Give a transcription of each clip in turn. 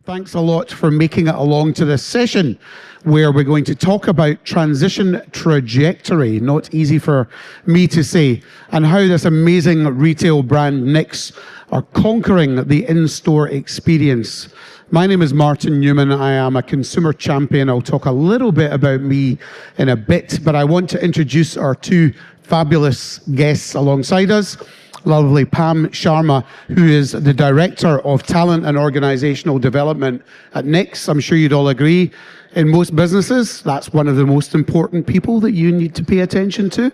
Thanks a lot for making it along to this session where we're going to talk about transition trajectory, not easy for me to say, and how this amazing retail brand Knix are conquering the in-store experience. My name is Martin Newman. I am a consumer champion. I'll talk a little bit about me in a bit, but I want to introduce our two fabulous guests alongside us. Lovely Pam Sharma, who is the Director of Talent and Organizational Development at Knix. I'm sure you'd all agree, in most businesses, that's one of the most important people that you need to pay attention to.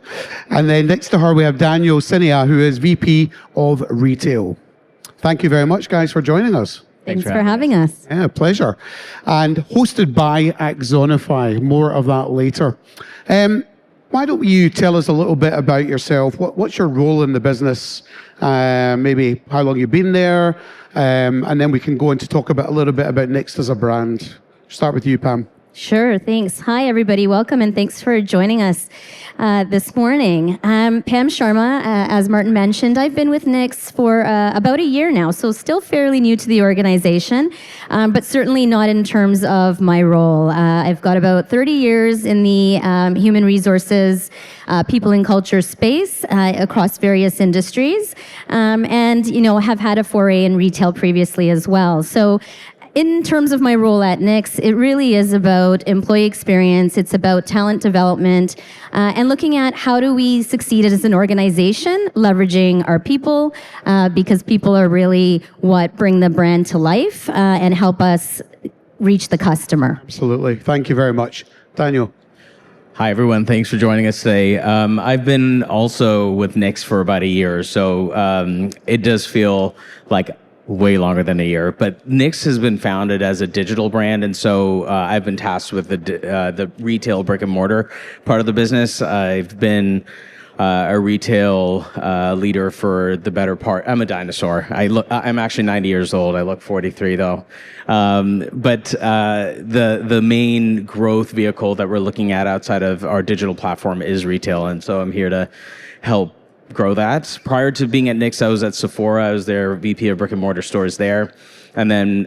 And then next to her, we have Daniel Sinniah, who is VP of Retail. Thank you very much, guys, for joining us. Thanks for having us. Yeah, pleasure. And hosted by Axonify. More of that later. Why don't you tell us a little bit about yourself? What's your role in the business? Maybe how long you've been there, and then we can go on to talk about a little bit about Knix as a brand. Start with you, Pam. Sure, thanks. Hi, everybody. Welcome, and thanks for joining us this morning. Pam Sharma, as Martin mentioned, I've been with Knix for about a year now, so still fairly new to the organization, but certainly not in terms of my role. I've got about 30 years in the human resources, people and culture space across various industries, and have had a foray in retail previously as well. So in terms of my role at Knix, it really is about employee experience. It's about talent development and looking at how do we succeed as an organization, leveraging our people, because people are really what bring the brand to life and help us reach the customer. Absolutely. Thank you very much. Daniel. Hi, everyone. Thanks for joining us today. I've been also with Knix for about a year, so it does feel like way longer than a year. But Knix has been founded as a digital brand, and so I've been tasked with the retail brick-and-mortar part of the business. I've been a retail leader for the better part. I'm a dinosaur. I'm actually 90 years old. I look 43 though. But the main growth vehicle that we're looking at outside of our digital platform is retail, and so I'm here to help grow that. Prior to being at Knix, I was at Sephora. I was their VP of brick and mortar stores there. And then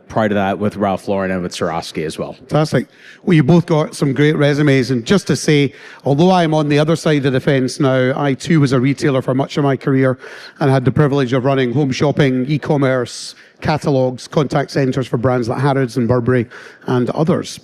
prior to that with Ralph Lauren and with Swarovski as well. Fantastic. Well, you both got some great resumes. And just to say, although I'm on the other side of the fence now, I too was a retailer for much of my career and had the privilege of running home shopping, e-commerce, catalogs, contact centres for brands like Harrods and Burberry and others.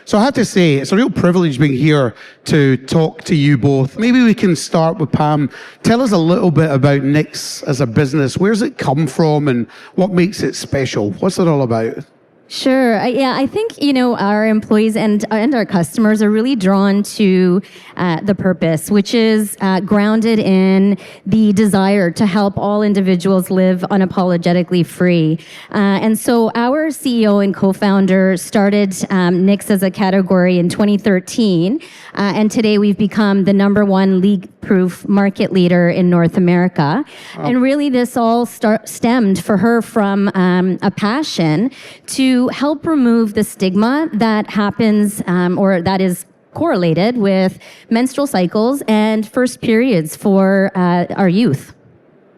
So I have to say, it's a real privilege being here to talk to you both. Maybe we can start with Pam. Tell us a little bit about Knix as a business. Where's it come from and what makes it special? What's it all about? Sure. I think, our employees and our customers are really drawn to the purpose, which is grounded in the desire to help all individuals live unapologetically free. And so our CEO and co-founder started Knix as a category in 2013. And today we've become the #1 leak-proof market leader in North America. Wow. And really this all stemmed for her from a passion to help remove the stigma that happens or that is correlated with menstrual cycles and first periods for our youth.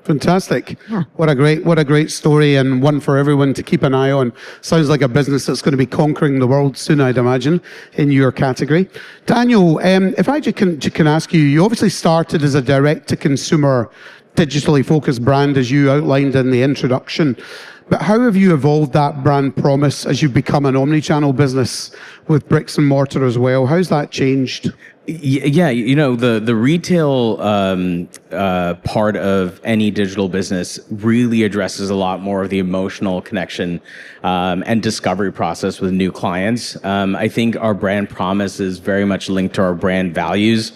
Fantastic. Yeah. What a great story, and one for everyone to keep an eye on. Sounds like a business that's going to be conquering the world soon, I'd imagine, in your category. Daniel, if I can ask you, you obviously started as a direct-to-consumer, digitally focused brand, as you outlined in the introduction. But how have you evolved that brand promise as you've become an omni-channel business with bricks and mortar as well? How's that changed? Yeah, the retail part of any digital business really addresses a lot more of the emotional connection and discovery process with new clients. I think our brand promise is very much linked to our brand values,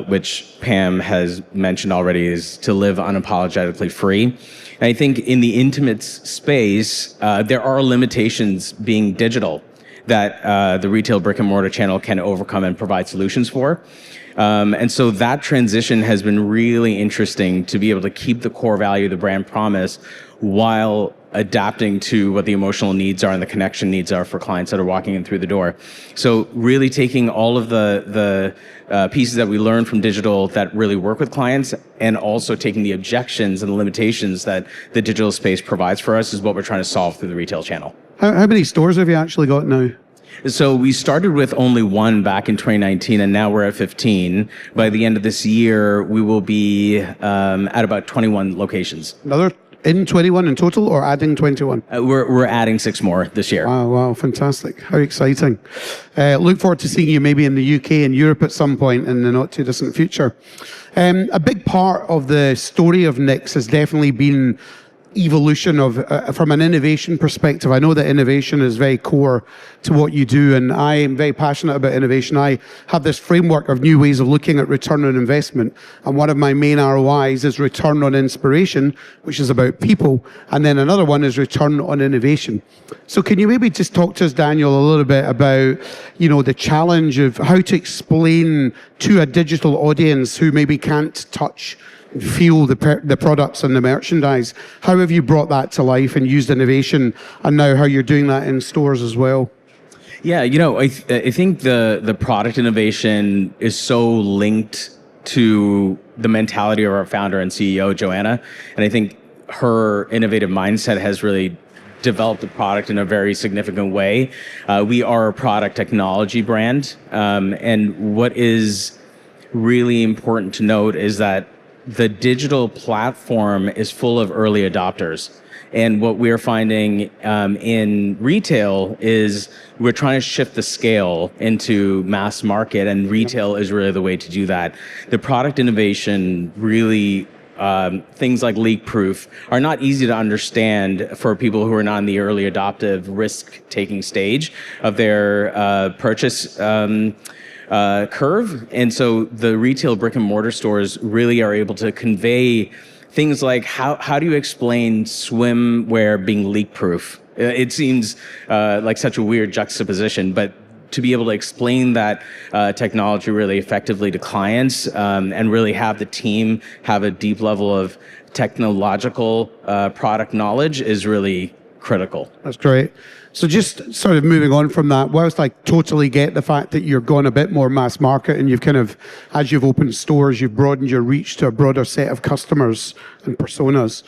which Pam has mentioned already, is to live unapologetically free. And I think in the intimate space, there are limitations being digital that the retail brick and mortar channel can overcome and provide solutions for. And so that transition has been really interesting to be able to keep the core value of the brand promise while adapting to what the emotional needs are and the connection needs are for clients that are walking in through the door. So really taking all of the pieces that we learn from digital that really work with clients, and also taking the objections and the limitations that the digital space provides for us, is what we're trying to solve through the retail channel. How many stores have you actually got now? So we started with only one back in 2019, and now we're at 15. By the end of this year, we will be at about 21 locations. Another in 21 in total, or adding 21? We're adding 6 more this year. Wow, fantastic. How exciting. Look forward to seeing you maybe in the UK and Europe at some point in the not too distant future. A big part of the story of Knix has definitely been evolution of from an innovation perspective. I know that innovation is very core to what you do, and I am very passionate about innovation. I have this framework of new ways of looking at return on investment, and one of my main ROIs is return on inspiration, which is about people, and then another one is return on innovation. So can you maybe just talk to us, Daniel, a little bit about, you know, the challenge of how to explain to a digital audience who maybe can't touch, feel the products and the merchandise? How have you brought that to life and used innovation, and now how you're doing that in stores as well? Yeah, you know, I think the product innovation is so linked to the mentality of our founder and CEO, Joanna, and I think her innovative mindset has really developed the product in a very significant way. We are a product technology brand, and what is really important to note is that the digital platform is full of early adopters. And what we're finding in retail is we're trying to shift the scale into mass market, and retail is really the way to do that. The product innovation really, things like leak proof are not easy to understand for people who are not in the early adoptive risk-taking stage of their purchase curve. And so the retail brick and mortar stores really are able to convey things like how do you explain swimwear being leak proof? It seems like such a weird juxtaposition, but to be able to explain that technology really effectively to clients, and really have the team have a deep level of technological product knowledge is really critical. That's great. So just sort of moving on from that, whilst I totally get the fact that you're going a bit more mass market and you've kind of, as you've opened stores, you've broadened your reach to a broader set of customers and personas.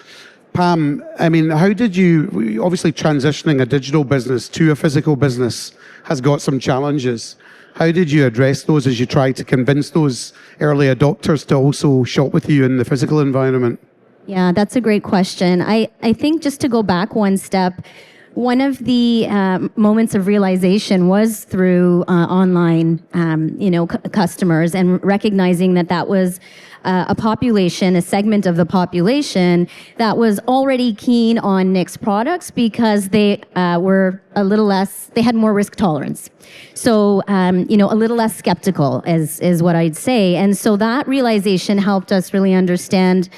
Pam, I mean, how did you, obviously transitioning a digital business to a physical business has got some challenges. How did you address those as you tried to convince those early adopters to also shop with you in the physical environment? Yeah, that's a great question. I think just to go back one step, one of the moments of realization was through online, customers, and recognizing that was a population, a segment of the population that was already keen on Knix products because they were a little less, they had more risk tolerance. So, a little less skeptical is what I'd say. And so that realization helped us really understand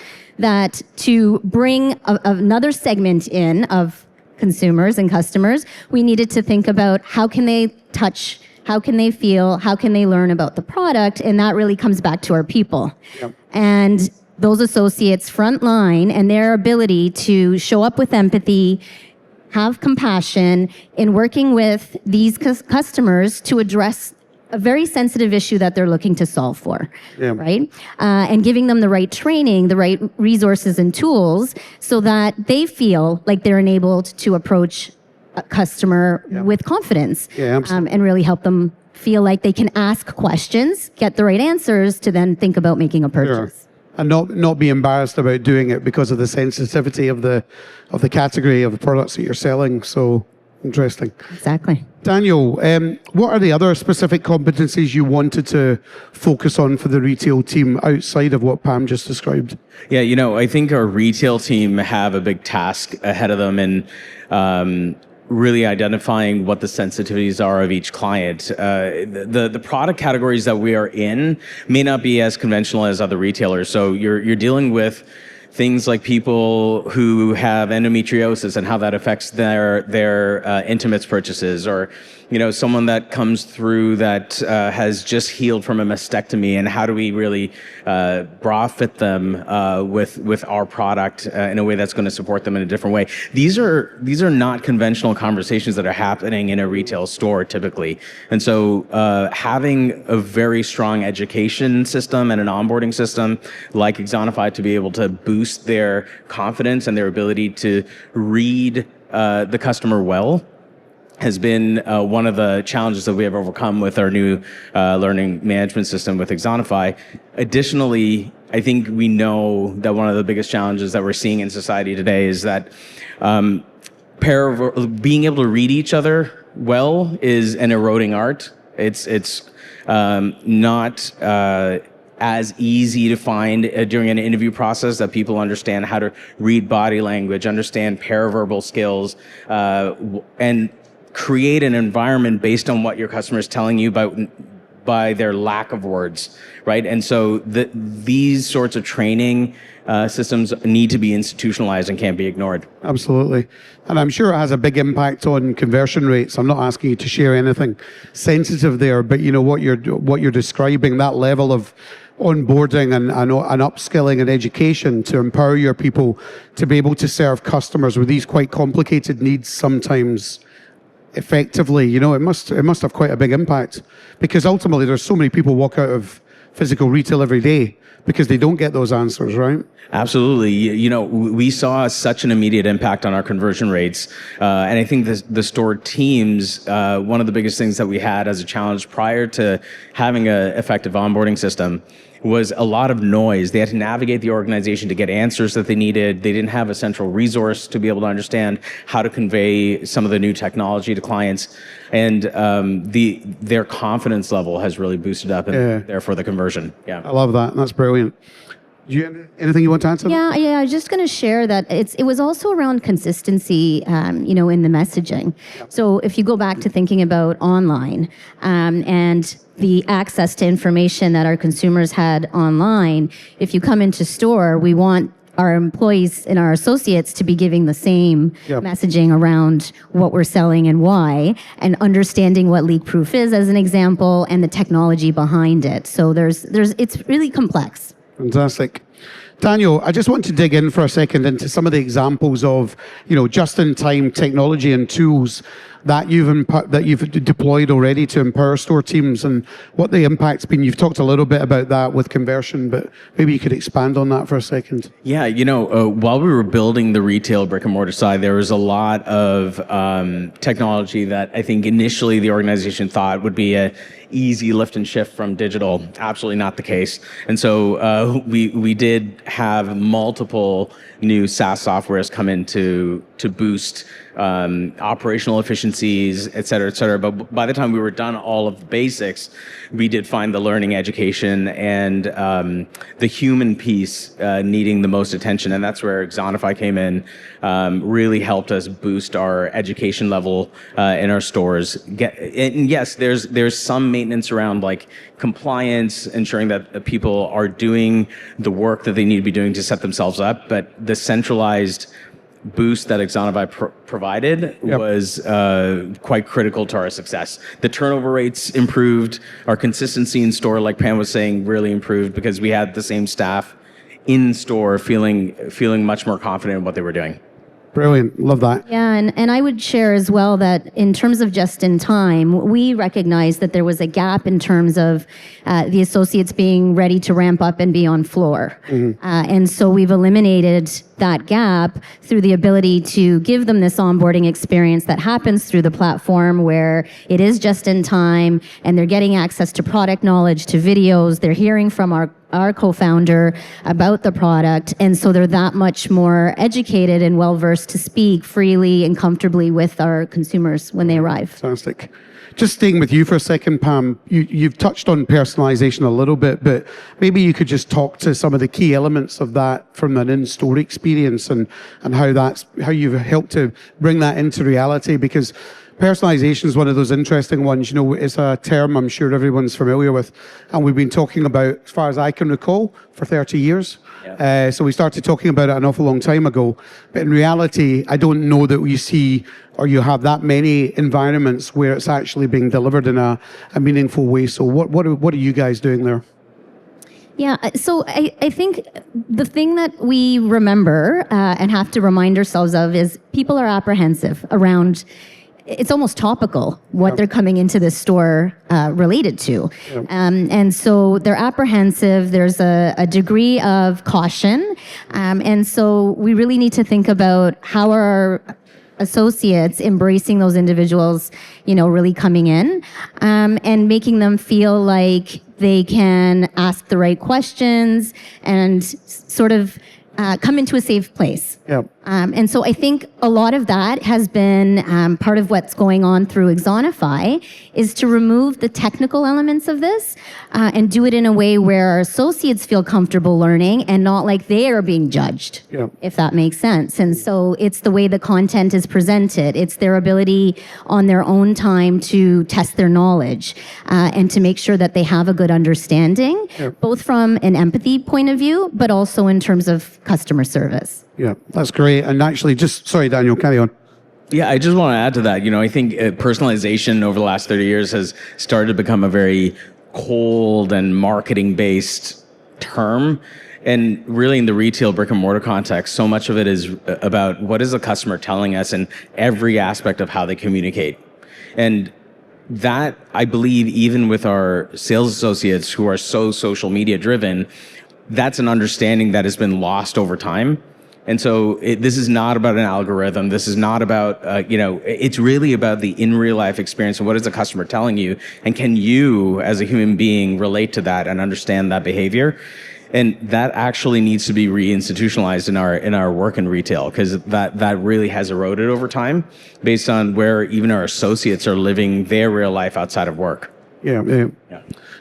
that to bring another segment in of consumers and customers, we needed to think about how can they touch, how can they feel, how can they learn about the product, and that really comes back to our people. Yep. And those associates frontline and their ability to show up with empathy, have compassion in working with these customers to address a very sensitive issue that they're looking to solve for, right? And giving them the right training, the right resources and tools so that they feel like they're enabled to approach a customer with confidence, and really help them feel like they can ask questions, get the right answers to then think about making a purchase. Sure. And not be embarrassed about doing it because of the sensitivity of the category of the products that you're selling. So interesting. Exactly. Daniel, what are the other specific competencies you wanted to focus on for the retail team outside of what Pam just described? Yeah, I think our retail team have a big task ahead of them in really identifying what the sensitivities are of each client. The product categories that we are in may not be as conventional as other retailers. So you're dealing with things like people who have endometriosis and how that affects their intimates purchases, or someone that comes through that has just healed from a mastectomy, and how do we really bra fit them with our product in a way that's going to support them in a different way. These are not conventional conversations that are happening in a retail store typically, and so having a very strong education system and an onboarding system like Exonify to be able to boost their confidence and their ability to read the customer well has been one of the challenges that we have overcome with our new learning management system with Exonify. Additionally, I think we know that one of the biggest challenges that we're seeing in society today is that being able to read each other well is an eroding art. It's not as easy to find during an interview process that people understand how to read body language, understand paraverbal skills, and create an environment based on what your customer is telling you by their lack of words, right? And so these sorts of training systems need to be institutionalized and can't be ignored. Absolutely. And I'm sure it has a big impact on conversion rates. I'm not asking you to share anything sensitive there, but what you're describing, that level of onboarding and upskilling and education to empower your people to be able to serve customers with these quite complicated needs sometimes effectively, it must have quite a big impact, because ultimately there's so many people walk out of physical retail every day because they don't get those answers, right? Absolutely. We saw such an immediate impact on our conversion rates. And I think the store teams, one of the biggest things that we had as a challenge prior to having an effective onboarding system was a lot of noise. They had to navigate the organization to get answers that they needed. They didn't have a central resource to be able to understand how to convey some of the new technology to clients. And their confidence level has really boosted up, and therefore the conversion. Yeah, I love that. That's brilliant. Do you have anything you want to add to that? Yeah. I was just going to share that it was also around consistency, in the messaging. So if you go back to thinking about online and the access to information that our consumers had online, if you come into store, we want our employees and our associates to be giving the same messaging around what we're selling and why, and understanding what leak proof is as an example, and the technology behind it. So it's really complex. Fantastic. Daniel, I just want to dig in for a second into some of the examples of, just-in-time technology and tools that you've deployed already to empower store teams, and what the impact's been. You've talked a little bit about that with conversion, but maybe you could expand on that for a second. Yeah, while we were building the retail brick-and-mortar side, there was a lot of technology that I think initially the organization thought would be a easy lift and shift from digital. Absolutely not the case. And so we did have multiple new SaaS softwares come in to boost operational efficiencies, et cetera. But by the time we were done all of the basics, we did find the learning, education, and the human piece needing the most attention. And that's where Exonify came in, really helped us boost our education level in our stores. And yes, there's some maintenance around like compliance, ensuring that people are doing the work that they need to be doing to set themselves up. But the centralized boost that Exonify provided was quite critical to our success. The turnover rates improved. Our consistency in store, like Pam was saying, really improved because we had the same staff in store feeling much more confident in what they were doing. Brilliant. Love that. Yeah, and I would share as well that in terms of just in time, we recognized that there was a gap in terms of the associates being ready to ramp up and be on floor. Mm-hmm. And so we've eliminated that gap through the ability to give them this onboarding experience that happens through the platform, where it is just in time and they're getting access to product knowledge, to videos, they're hearing from our co-founder about the product, and so they're that much more educated and well-versed to speak freely and comfortably with our consumers when they arrive. Fantastic. Just staying with you for a second, Pam, you've touched on personalization a little bit, but maybe you could just talk to some of the key elements of that from an in-store experience and how you've helped to bring that into reality, because Personalization is one of those interesting ones. You know, it's a term I'm sure everyone's familiar with, and we've been talking about, as far as I can recall, for 30 years. Yeah. So we started talking about it an awful long time ago. But in reality, I don't know that we see or you have that many environments where it's actually being delivered in a meaningful way. So what are you guys doing there? Yeah, so I think the thing that we remember and have to remind ourselves of is people are apprehensive around. It's almost topical what they're coming into this store related to. And so they're apprehensive. There's a degree of caution. And so we really need to think about how are our associates embracing those individuals, you know, really coming in and making them feel like they can ask the right questions and sort of come into a safe place. And so I think a lot of that has been part of what's going on through Exonify is to remove the technical elements of this and do it in a way where our associates feel comfortable learning and not like they are being judged, if that makes sense. And so it's the way the content is presented. It's their ability on their own time to test their knowledge and to make sure that they have a good understanding, both from an empathy point of view, but also in terms of customer service. Yeah, that's great. And actually, sorry, Daniel, carry on. Yeah, I just want to add to that. You know, I think personalization over the last 30 years has started to become a very cold and marketing-based term. And really in the retail brick and mortar context, so much of it is about what is the customer telling us in every aspect of how they communicate. And that, I believe, even with our sales associates who are so social media driven, that's an understanding that has been lost over time. And so this is not about an algorithm. This is not about, it's really about the in real life experience and what is the customer telling you? And can you, as a human being, relate to that and understand that behavior? And that actually needs to be reinstitutionalized in our work in retail, because that really has eroded over time based on where even our associates are living their real life outside of work. Yeah.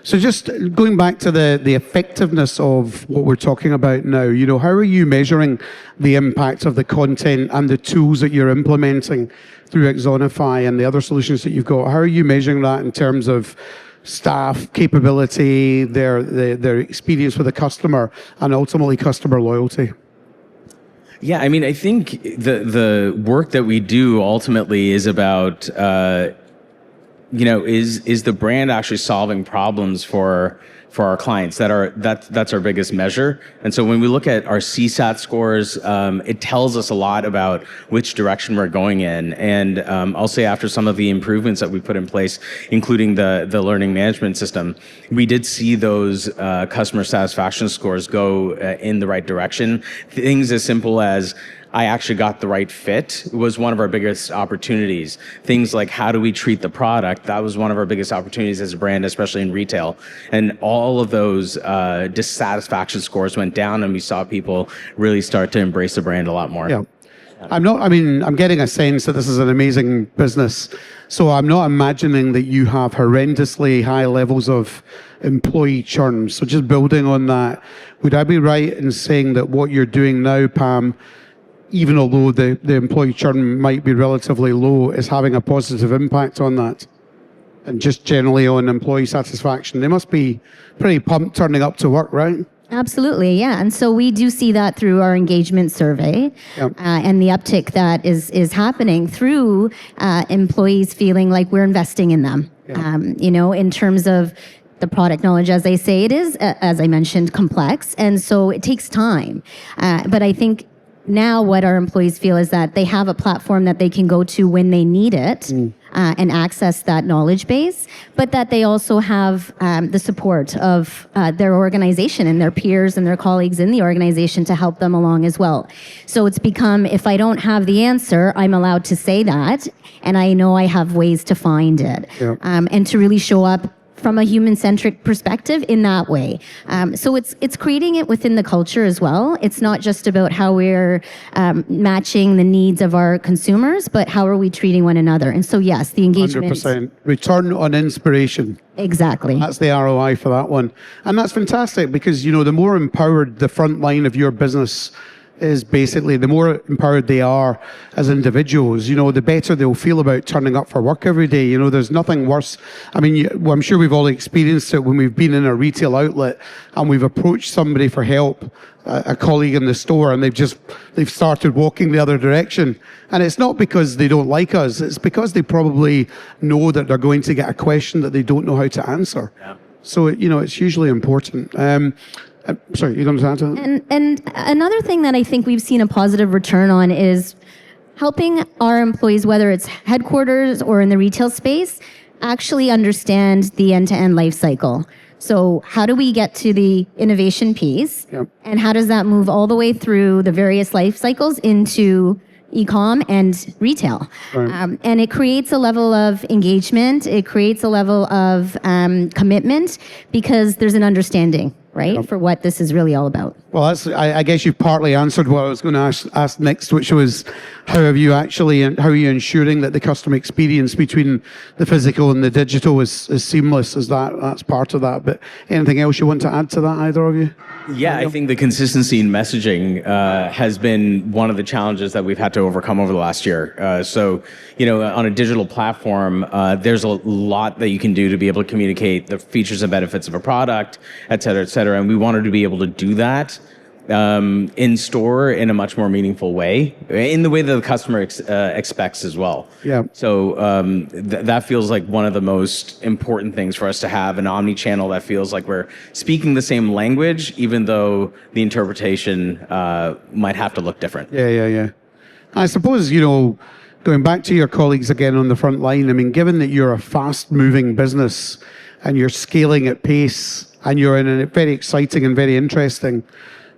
So just going back to the effectiveness of what we're talking about now, you know, how are you measuring the impact of the content and the tools that you're implementing through Exonify and the other solutions that you've got? How are you measuring that in terms of staff capability, their experience with the customer, and ultimately customer loyalty? Yeah, I mean, I think the work that we do ultimately is about is the brand actually solving problems for our clients? That's our biggest measure. And so when we look at our CSAT scores, it tells us a lot about which direction we're going in. And I'll say after some of the improvements that we put in place, including the learning management system, we did see those customer satisfaction scores go in the right direction. Things as simple as I actually got the right fit was one of our biggest opportunities. Things like how do we treat the product? That was one of our biggest opportunities as a brand, especially in retail. And all of those dissatisfaction scores went down, and we saw people really start to embrace the brand a lot more. Yeah. I'm getting a sense that this is an amazing business. So I'm not imagining that you have horrendously high levels of employee churn. So just building on that, would I be right in saying that what you're doing now, Pam, even although the employee churn might be relatively low, is having a positive impact on that? And just generally on employee satisfaction, they must be pretty pumped turning up to work, right? Absolutely, yeah. And so we do see that through our engagement survey and the uptick that is happening through employees feeling like we're investing in them, in terms of the product knowledge. As I say, it is, as I mentioned, complex. And so it takes time. But I think now what our employees feel is that they have a platform that they can go to when they need it and access that knowledge base, but that they also have the support of their organization and their peers and their colleagues in the organization to help them along as well. So it's become, if I don't have the answer, I'm allowed to say that, and I know I have ways to find it, and to really show up from a human-centric perspective in that way. So it's creating it within the culture as well. It's not just about how we're matching the needs of our consumers, but how are we treating one another? And so yes, the engagement. 100%. Return on inspiration. Exactly. That's the ROI for that one. And that's fantastic because, the more empowered the front line of your business is basically the more empowered they are as individuals, the better they'll feel about turning up for work every day. There's nothing worse. I mean, well, I'm sure we've all experienced it when we've been in a retail outlet and we've approached somebody for help, a colleague in the store, and they've started walking the other direction. And it's not because they don't like us, it's because they probably know that they're going to get a question that they don't know how to answer. Yeah. So, it's usually important. Sorry, you're going to add to that? And another thing that I think we've seen a positive return on is helping our employees, whether it's headquarters or in the retail space, actually understand the end-to-end life cycle. So how do we get to the innovation piece? Yep. And how does that move all the way through the various life cycles into e-com and retail? Right. And it creates a level of engagement. It creates a level of commitment because there's an understanding, right, yep, for what this is really all about. Well, I guess you've partly answered what I was going to ask next, which was how are you ensuring that the customer experience between the physical and the digital is seamless? That's part of that. But anything else you want to add to that, either of you? Yeah, I think the consistency in messaging has been one of the challenges that we've had to overcome over the last year. So, on a digital platform, there's a lot that you can do to be able to communicate the features and benefits of a product, et cetera, et cetera. And we wanted to be able to do that in store in a much more meaningful way, in the way that the customer expects as well. Yeah. So that feels like one of the most important things for us to have, an omni-channel that feels like we're speaking the same language, even though the interpretation might have to look different. Yeah. I suppose, going back to your colleagues again on the front line, I mean, given that you're a fast-moving business and you're scaling at pace and you're in a very exciting and very interesting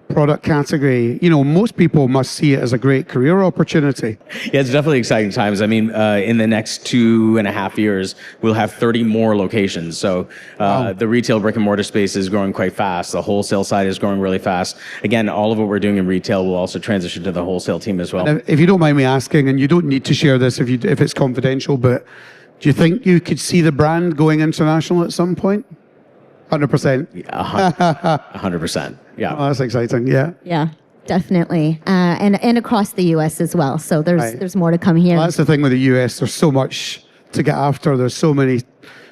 product category, most people must see it as a great career opportunity. Yeah, it's definitely exciting times. I mean, in the next 2.5 years, we'll have 30 more locations. So wow. The retail brick-and-mortar space is growing quite fast. The wholesale side is growing really fast. Again, all of what we're doing in retail will also transition to the wholesale team as well. And if you don't mind me asking, and you don't need to share this if it's confidential, but do you think you could see the brand going international at some point? 100%. 100%. Yeah. Oh, that's exciting. Yeah. Yeah, definitely. And across the US as well. So there's more to come here. Well, that's the thing with the US. There's so much to get after. There's so many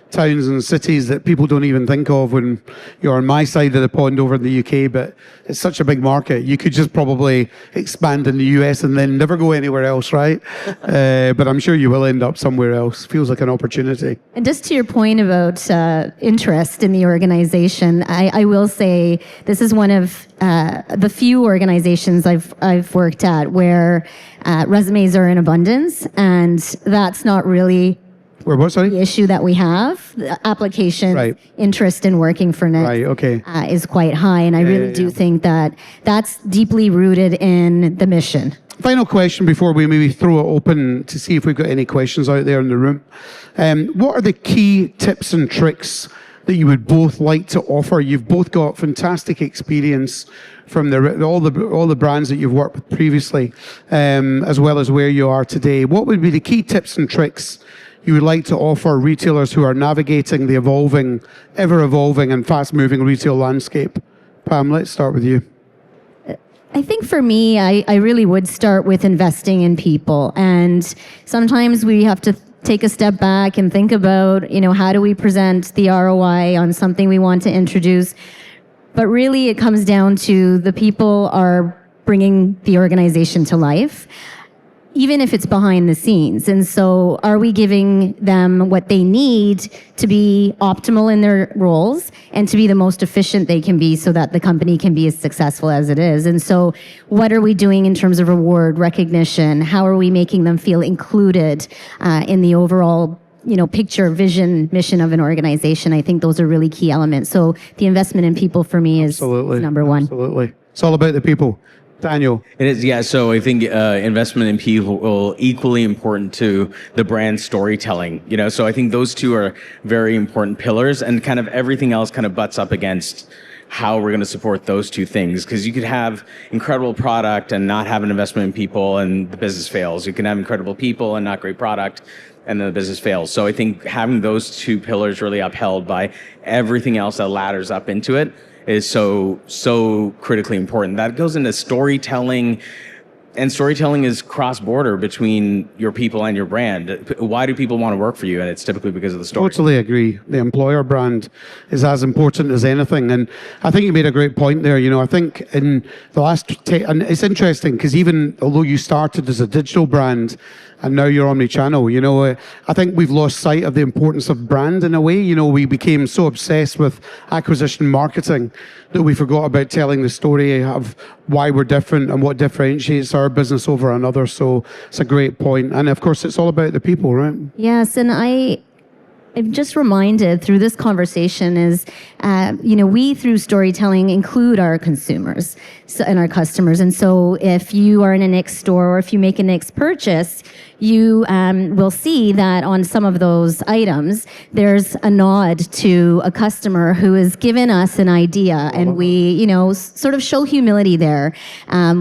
towns and cities that people don't even think of when you're on my side of the pond over in the UK, but it's such a big market. You could just probably expand in the US and then never go anywhere else, right? But I'm sure you will end up somewhere else. Feels like an opportunity. And just to your point about interest in the organization, I will say this is one of the few organizations I've worked at where resumes are in abundance, and that's not really the issue that we have. The application interest in working for Knix is quite high, and I really do think that that's deeply rooted in the mission. Final question before we maybe throw it open to see if we've got any questions out there in the room. What are the key tips and tricks that you would both like to offer? You've both got fantastic experience from all the brands that you've worked with previously, as well as where you are today. What would be the key tips and tricks you would like to offer retailers who are navigating the ever-evolving and fast-moving retail landscape? Pam, let's start with you. I think for me, I really would start with investing in people. And sometimes we have to take a step back and think about, how do we present the ROI on something we want to introduce? But really, it comes down to the people are bringing the organization to life, even if it's behind the scenes. And so are we giving them what they need to be optimal in their roles and to be the most efficient they can be so that the company can be as successful as it is? And so what are we doing in terms of reward, recognition? How are we making them feel included in the overall picture, vision, mission of an organization? I think those are really key elements. So the investment in people for me is number one. Absolutely. It's all about the people. Daniel. It is, yeah. So I think investment in people equally important to the brand storytelling. So I think those two are very important pillars, and kind of everything else kind of butts up against how we're going to support those two things. Because you could have incredible product and not have an investment in people, and the business fails. You can have incredible people and not great product, and then the business fails. So I think having those two pillars really upheld by everything else that ladders up into it is so critically important. That goes into storytelling, and storytelling is cross-border between your people and your brand. Why do people want to work for you? And it's typically because of the story. Totally agree. The employer brand is as important as anything. And I think you made a great point there. I think in the last, and it's interesting because even although you started as a digital brand and now you're omni-channel, I think we've lost sight of the importance of brand in a way. We became so obsessed with acquisition marketing that we forgot about telling the story of why we're different and what differentiates our business over another. So it's a great point. And of course, it's all about the people, right? Yes, and I'm just reminded through this conversation is, we through storytelling include our consumers and our customers. And so if you are in a Knix store or if you make a Knix purchase, you will see that on some of those items, there's a nod to a customer who has given us an idea, and we, sort of show humility there,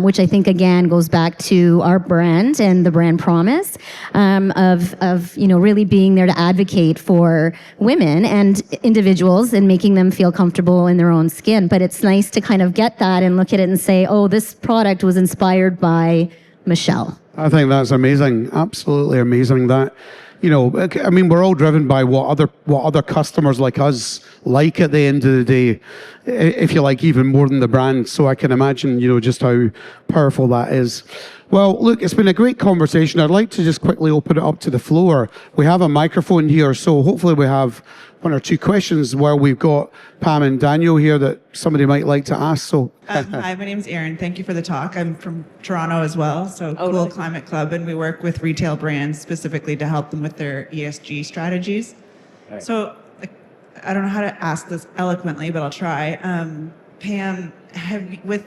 which I think again goes back to our brand and the brand promise of really being there to advocate for women and individuals and making them feel comfortable in their own skin. But it's nice to kind of get that and look at it and say, oh, this product was inspired by Michelle. I think that's amazing. Absolutely amazing that, we're all driven by what other customers like us like at the end of the day, if you like, even more than the brand. So I can imagine, just how powerful that is. Well, look, it's been a great conversation. I'd like to just quickly open it up to the floor. We have a microphone here, so hopefully we have one or two questions while we've got Pam and Daniel here that somebody might like to ask. So, hi, my name's Erin. Thank you for the talk. I'm from Toronto as well, so Cool Climate Club, and we work with retail brands specifically to help them with their ESG strategies. Right. So, I don't know how to ask this eloquently, but I'll try. Pam, with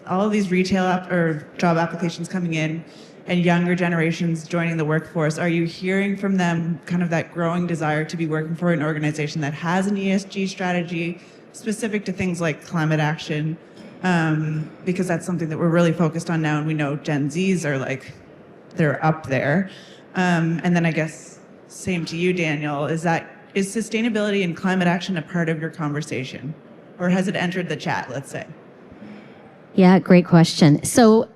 all of these retail or job applications coming in and younger generations joining the workforce, are you hearing from them kind of that growing desire to be working for an organization that has an ESG strategy specific to things like climate action? Because that's something that we're really focused on now, and we know Gen Zs are they're up there. And then I guess same to you, Daniel, is sustainability and climate action a part of your conversation? Or has it entered the chat, let's say? Yeah, great question. So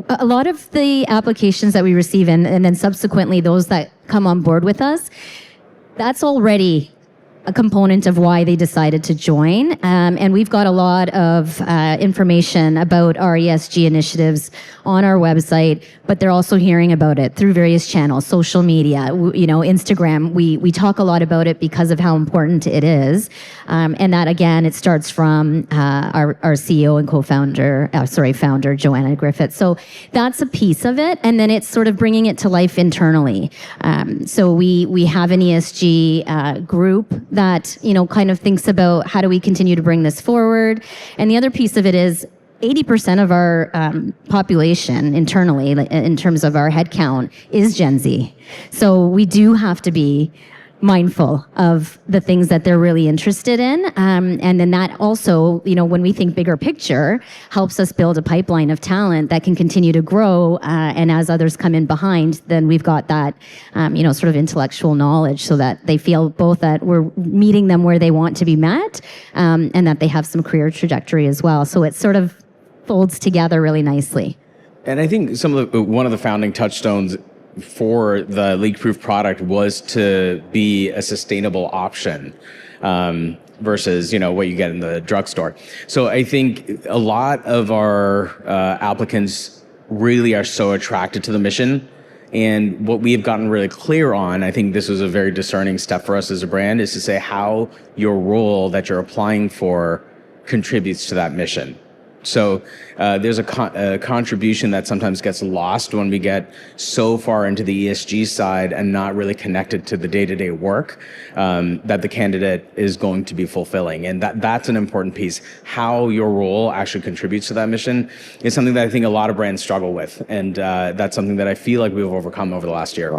a lot of the applications that we receive and then subsequently those that come on board with us, that's already a component of why they decided to join. And we've got a lot of information about our ESG initiatives on our website, but they're also hearing about it through various channels, social media, Instagram. We talk a lot about it because of how important it is. And that, again, it starts from our CEO and founder, Joanna Griffith. So that's a piece of it. And then it's sort of bringing it to life internally. So we have an ESG group that, kind of thinks about how do we continue to bring this forward. And the other piece of it is 80% of our population internally, in terms of our headcount, is Gen Z. So we do have to be mindful of the things that they're really interested in. And then that also, when we think bigger picture, helps us build a pipeline of talent that can continue to grow. And as others come in behind, then we've got that, sort of intellectual knowledge so that they feel both that we're meeting them where they want to be met, and that they have some career trajectory as well. So it sort of folds together really nicely. And I think one of the founding touchstones for the leak-proof product was to be a sustainable option versus what you get in the drugstore. So I think a lot of our applicants really are so attracted to the mission. And what we have gotten really clear on, I think this was a very discerning step for us as a brand, is to say how your role that you're applying for contributes to that mission. So there's a contribution that sometimes gets lost when we get so far into the ESG side and not really connected to the day-to-day work that the candidate is going to be fulfilling. And that's an important piece. How your role actually contributes to that mission is something that I think a lot of brands struggle with. And that's something that I feel like we've overcome over the last year.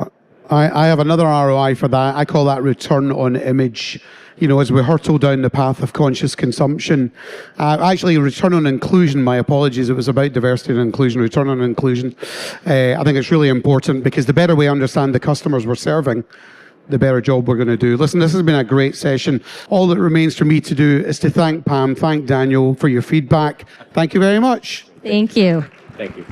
I have another ROI for that. I call that return on image. You know, as we hurtle down the path of conscious consumption, actually return on inclusion, my apologies, it was about diversity and inclusion, return on inclusion. I think it's really important because the better we understand the customers we're serving, the better job we're going to do. Listen, this has been a great session. All that remains for me to do is to thank Pam, thank Daniel for your feedback. Thank you very much. Thank you. Thank you.